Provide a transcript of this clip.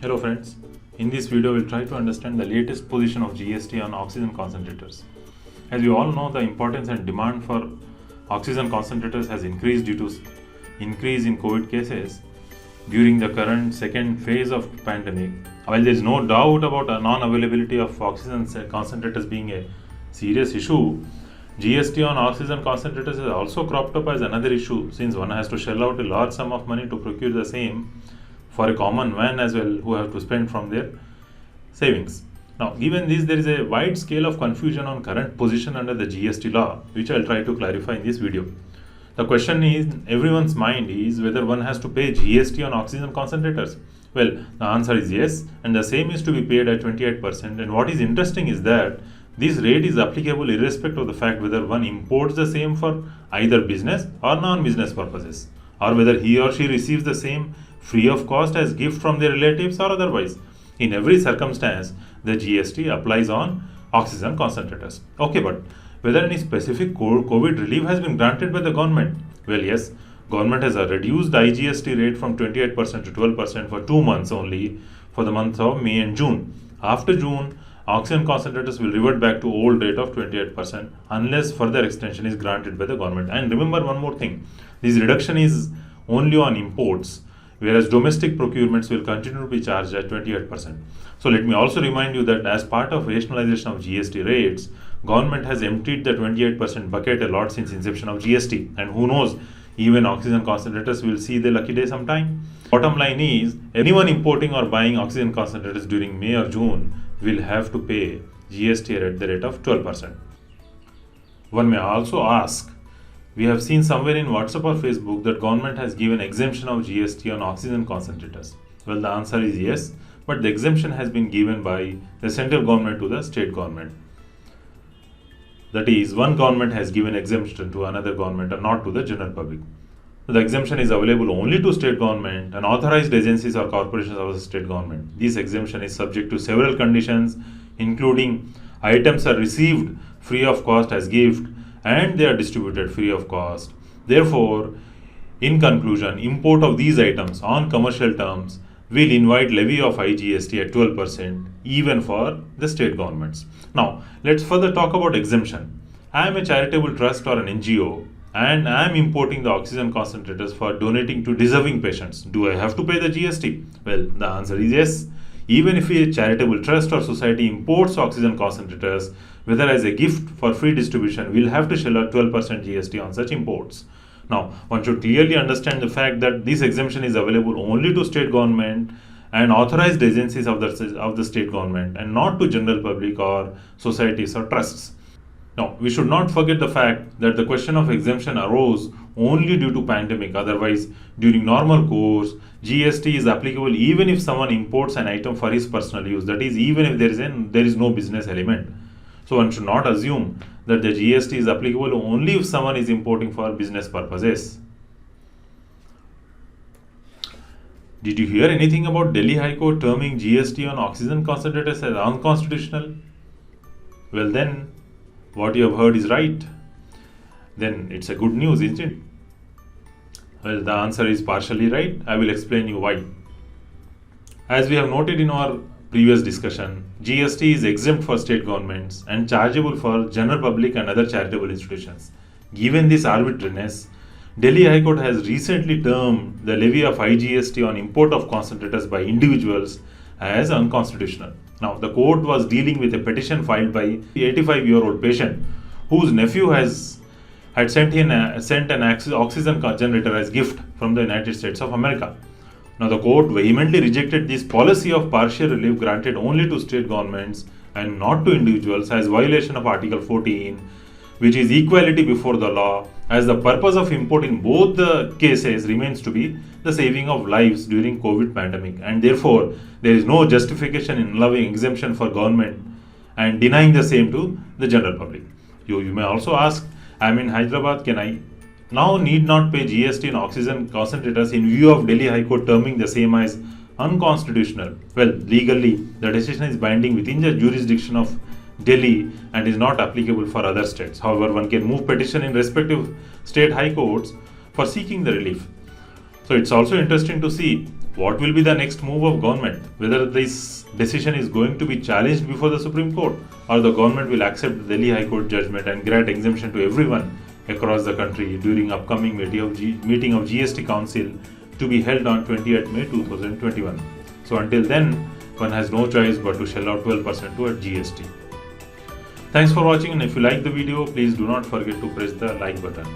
Hello friends, in this video we'll try to understand the latest position of GST on oxygen concentrators. As we all know, the importance and demand for oxygen concentrators has increased due to increase in COVID cases during the current second phase of pandemic. While there is no doubt about a non-availability of oxygen concentrators being a serious issue, GST on oxygen concentrators has also cropped up as another issue since one has to shell out a large sum of money to procure the same for a common man as well who have to spend from their savings. Now, given this, there is a wide scale of confusion on current position under the GST law, which I'll try to clarify in this video. The question in everyone's mind is whether one has to pay GST on oxygen concentrators. Well, the answer is yes, and the same is to be paid at 28%. And what is interesting is that this rate is applicable irrespective of the fact whether one imports the same for either business or non-business purposes, or whether he or she receives the same free of cost as gift from their relatives or otherwise. In every circumstance, the GST applies on oxygen concentrators. Okay, but whether any specific COVID relief has been granted by the government? Well, yes, government has reduced the IGST rate from 28% to 12% for 2 months only for the months of May and June. After June, oxygen concentrators will revert back to old rate of 28% unless further extension is granted by the government. And remember one more thing, this reduction is only on imports, whereas domestic procurements will continue to be charged at 28%. So let me also remind you that as part of rationalization of GST rates, government has emptied the 28% bucket a lot since inception of GST, and who knows, even oxygen concentrators will see the lucky day sometime. Bottom line is, anyone importing or buying oxygen concentrators during May or June will have to pay GST at the rate of 12%. One may also ask, we have seen somewhere in WhatsApp or Facebook that government has given exemption of GST on oxygen concentrators. Well, the answer is yes, but the exemption has been given by the central government to the state government. That is, one government has given exemption to another government and not to the general public. The exemption is available only to state government and authorized agencies or corporations of the state government. This exemption is subject to several conditions, including items are received free of cost as gift and they are distributed free of cost. Therefore, in conclusion, import of these items on commercial terms will invite levy of IGST at 12% even for the state governments. Now, let's further talk about exemption. I am a charitable trust or an NGO and I am importing the oxygen concentrators for donating to deserving patients. Do I have to pay the GST? Well, the answer is yes. Even if a charitable trust or society imports oxygen concentrators, whether as a gift for free distribution, we'll have to shell out 12% GST on such imports. Now, one should clearly understand the fact that this exemption is available only to state government and authorized agencies of the state government and not to general public or societies or trusts. Now, we should not forget the fact that the question of exemption arose only due to pandemic. Otherwise, during normal course, GST is applicable even if someone imports an item for his personal use. That is, even if there is no business element. So one should not assume that the GST is applicable only if someone is importing for business purposes. Did you hear anything about Delhi High Court terming GST on oxygen concentrators as unconstitutional? Well then, what you have heard is right. Then it's a good news, isn't it? Well, the answer is partially right. I will explain you why. As we have noted in our previous discussion, GST is exempt for state governments and chargeable for general public and other charitable institutions. Given this arbitrariness, Delhi High Court has recently termed the levy of IGST on import of concentrators by individuals as unconstitutional. Now, the court was dealing with a petition filed by the 85-year-old patient whose nephew had sent an oxygen generator as gift from the United States of America. Now, the court vehemently rejected this policy of partial relief granted only to state governments and not to individuals as violation of Article 14, which is equality before the law, as the purpose of import in both the cases remains to be the saving of lives during COVID pandemic, and therefore there is no justification in allowing exemption for government and denying the same to the general public. You may also ask, I am in Hyderabad, can I now need not pay GST on oxygen concentrators in view of Delhi High Court terming the same as unconstitutional? Well, legally, the decision is binding within the jurisdiction of Delhi and is not applicable for other states. However, one can move petition in respective state high courts for seeking the relief. So it's also interesting to see What will be the next move of government? Whether this decision is going to be challenged before the Supreme Court, or the government will accept the Delhi High Court judgment and grant exemption to everyone across the country during upcoming meeting of GST Council to be held on 28th May 2021. So until then, one has no choice but to shell out 12% toward GST. Thanks for watching, and if you like the video, please do not forget to press the like button.